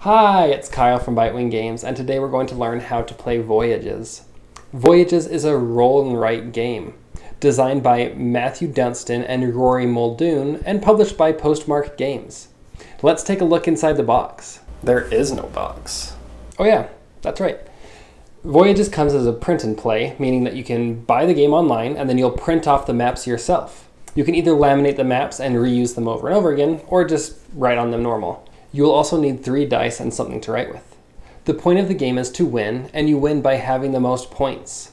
Hi, it's Kyle from Bitewing Games, and today we're going to learn how to play Voyages. Voyages is a roll and write game, designed by Matthew Dunstan and Rory Muldoon, and published by Postmark Games. Let's take a look inside the box. There is no box. Oh yeah, that's right. Voyages comes as a print and play, meaning that you can buy the game online and then you'll print off the maps yourself. You can either laminate the maps and reuse them over and over again, or just write on them normal. You will also need 3 dice and something to write with. The point of the game is to win, and you win by having the most points.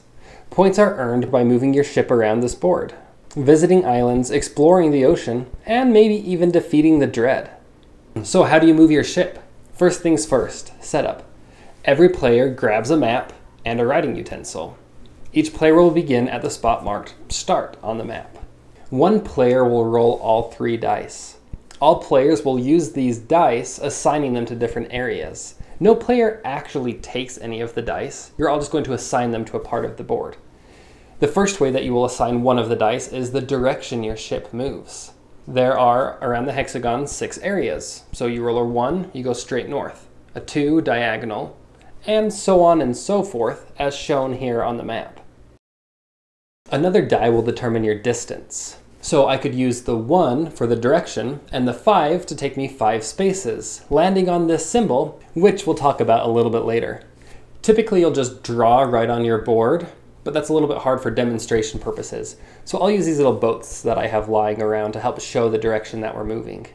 Points are earned by moving your ship around this board, visiting islands, exploring the ocean, and maybe even defeating the Dread. So how do you move your ship? First things first, setup. Every player grabs a map and a writing utensil. Each player will begin at the spot marked Start on the map. One player will roll all 3 dice. All players will use these dice, assigning them to different areas. No player actually takes any of the dice. You're all just going to assign them to a part of the board. The first way that you will assign one of the dice is the direction your ship moves. There are, around the hexagon, 6 areas. So you roll a 1, you go straight north, a 2, diagonal, and so on and so forth, as shown here on the map. Another die will determine your distance. So I could use the 1 for the direction and the 5 to take me 5 spaces, landing on this symbol, which we'll talk about a little bit later. Typically you'll just draw right on your board, but that's a little bit hard for demonstration purposes. So I'll use these little boats that I have lying around to help show the direction that we're moving.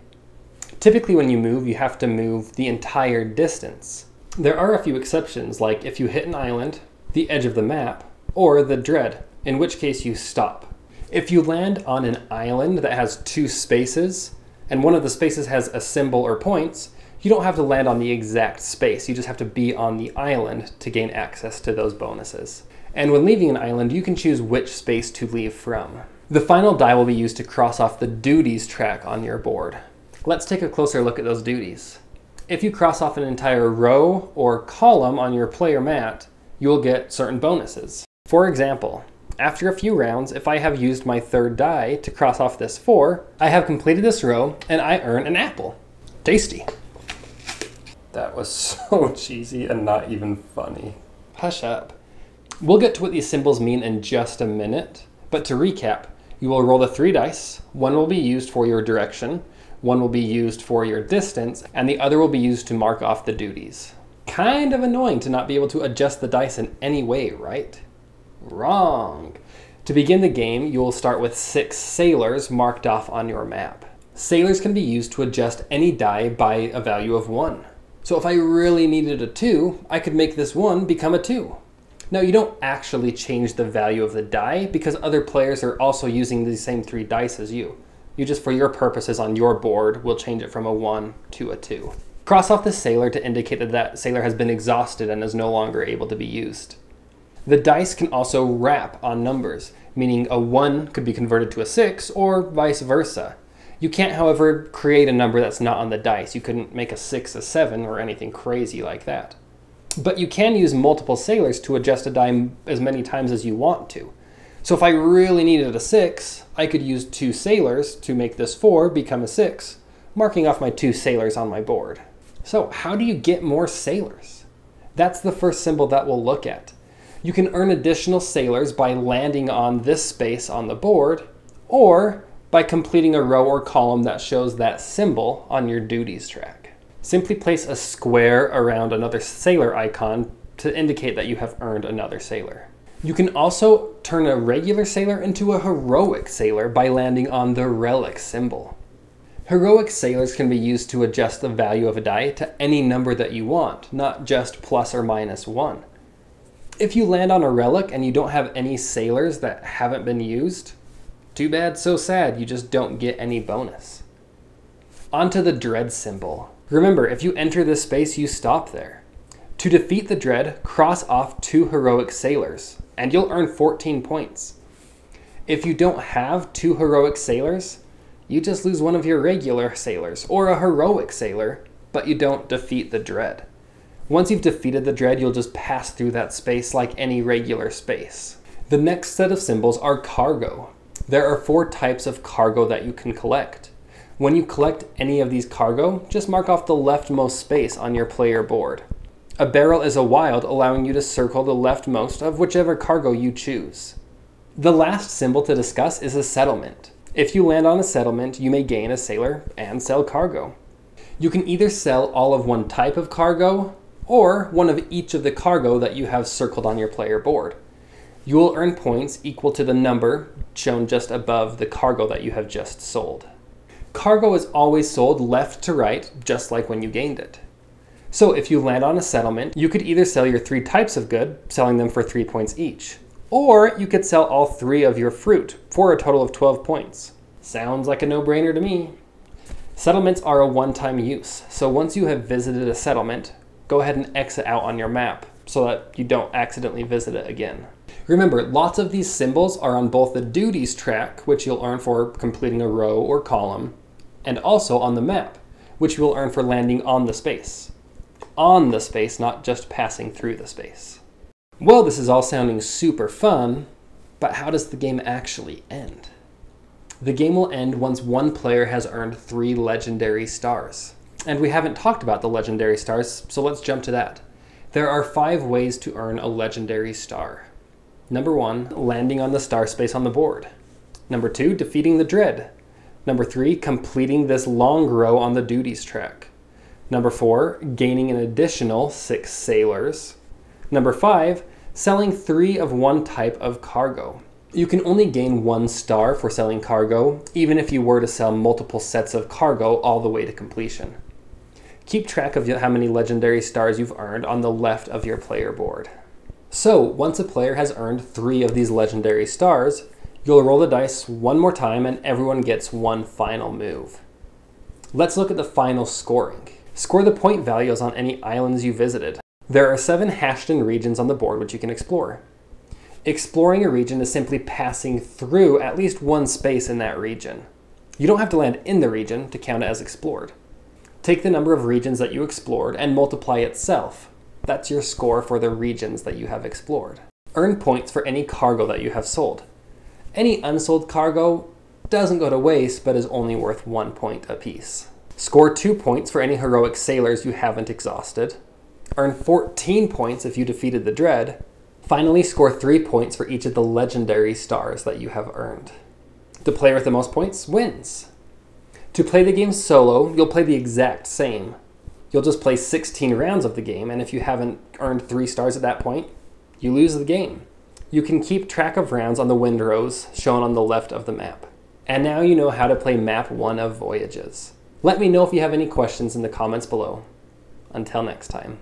Typically when you move, you have to move the entire distance. There are a few exceptions, like if you hit an island, the edge of the map, or the Dread, in which case you stop. If you land on an island that has 2 spaces, and one of the spaces has a symbol or points, you don't have to land on the exact space. You just have to be on the island to gain access to those bonuses. And when leaving an island, you can choose which space to leave from. The final die will be used to cross off the duties track on your board. Let's take a closer look at those duties. If you cross off an entire row or column on your player mat, you will get certain bonuses. For example, after a few rounds, if I have used my 3rd die to cross off this 4, I have completed this row and I earn an apple. Tasty. That was so cheesy and not even funny. Hush up. We'll get to what these symbols mean in just a minute, but to recap, you will roll the 3 dice. 1 will be used for your direction, 1 will be used for your distance, and the other will be used to mark off the duties. Kind of annoying to not be able to adjust the dice in any way, right? Wrong. To begin the game, you will start with 6 sailors marked off on your map. Sailors can be used to adjust any die by a value of 1. So if I really needed a 2, I could make this 1 become a 2. Now you don't actually change the value of the die because other players are also using the same 3 dice as you. You just, for your purposes on your board, will change it from a 1 to a 2. Cross off the sailor to indicate that that sailor has been exhausted and is no longer able to be used. The dice can also wrap on numbers, meaning a 1 could be converted to a 6 or vice versa. You can't, however, create a number that's not on the dice. You couldn't make a 6 a 7 or anything crazy like that. But you can use multiple sailors to adjust a die as many times as you want to. So if I really needed a 6, I could use 2 sailors to make this 4 become a 6, marking off my 2 sailors on my board. So how do you get more sailors? That's the first symbol that we'll look at. You can earn additional sailors by landing on this space on the board, or by completing a row or column that shows that symbol on your duties track. Simply place a square around another sailor icon to indicate that you have earned another sailor. You can also turn a regular sailor into a heroic sailor by landing on the relic symbol. Heroic sailors can be used to adjust the value of a die to any number that you want, not just plus or minus 1. If you land on a relic and you don't have any sailors that haven't been used, too bad, so sad, you just don't get any bonus. Onto the Dread symbol. Remember, if you enter this space, you stop there. To defeat the Dread, cross off 2 heroic sailors, and you'll earn 14 points. If you don't have 2 heroic sailors, you just lose one of your regular sailors, or a heroic sailor, but you don't defeat the Dread. Once you've defeated the Dread, you'll just pass through that space like any regular space. The next set of symbols are cargo. There are 4 types of cargo that you can collect. When you collect any of these cargo, just mark off the leftmost space on your player board. A barrel is a wild, allowing you to circle the leftmost of whichever cargo you choose. The last symbol to discuss is a settlement. If you land on a settlement, you may gain a sailor and sell cargo. You can either sell all of one type of cargo, or one of each of the cargo that you have circled on your player board. You will earn points equal to the number shown just above the cargo that you have just sold. Cargo is always sold left to right, just like when you gained it. So if you land on a settlement, you could either sell your 3 types of good, selling them for 3 points each, or you could sell all 3 of your fruit for a total of 12 points. Sounds like a no-brainer to me. Settlements are a one-time use, so once you have visited a settlement, go ahead and exit out on your map so that you don't accidentally visit it again. Remember, lots of these symbols are on both the duties track, which you'll earn for completing a row or column, and also on the map, which you will earn for landing on the space. On the space, not just passing through the space. Well, this is all sounding super fun, but how does the game actually end? The game will end once one player has earned 3 legendary stars. And we haven't talked about the legendary stars, so let's jump to that. There are 5 ways to earn a legendary star. Number 1, landing on the star space on the board. Number 2, defeating the dread. Number 3, completing this long row on the duties track. Number 4, gaining an additional 6 sailors. Number 5, selling 3 of one type of cargo. You can only gain 1 star for selling cargo, even if you were to sell multiple sets of cargo all the way to completion. Keep track of how many legendary stars you've earned on the left of your player board. So, once a player has earned 3 of these legendary stars, you'll roll the dice one more time and everyone gets one final move. Let's look at the final scoring. Score the point values on any islands you visited. There are 7 hashed-in regions on the board which you can explore. Exploring a region is simply passing through at least one space in that region. You don't have to land in the region to count it as explored. Take the number of regions that you explored and multiply itself. That's your score for the regions that you have explored. Earn points for any cargo that you have sold. Any unsold cargo doesn't go to waste, but is only worth 1 point apiece. Score 2 points for any heroic sailors you haven't exhausted. Earn 14 points if you defeated the dread. Finally, score 3 points for each of the legendary stars that you have earned. The player with the most points wins. To play the game solo, you'll play the exact same. You'll just play 16 rounds of the game, and if you haven't earned 3 stars at that point, you lose the game. You can keep track of rounds on the windrows shown on the left of the map. And now you know how to play Map 1 of Voyages. Let me know if you have any questions in the comments below. Until next time.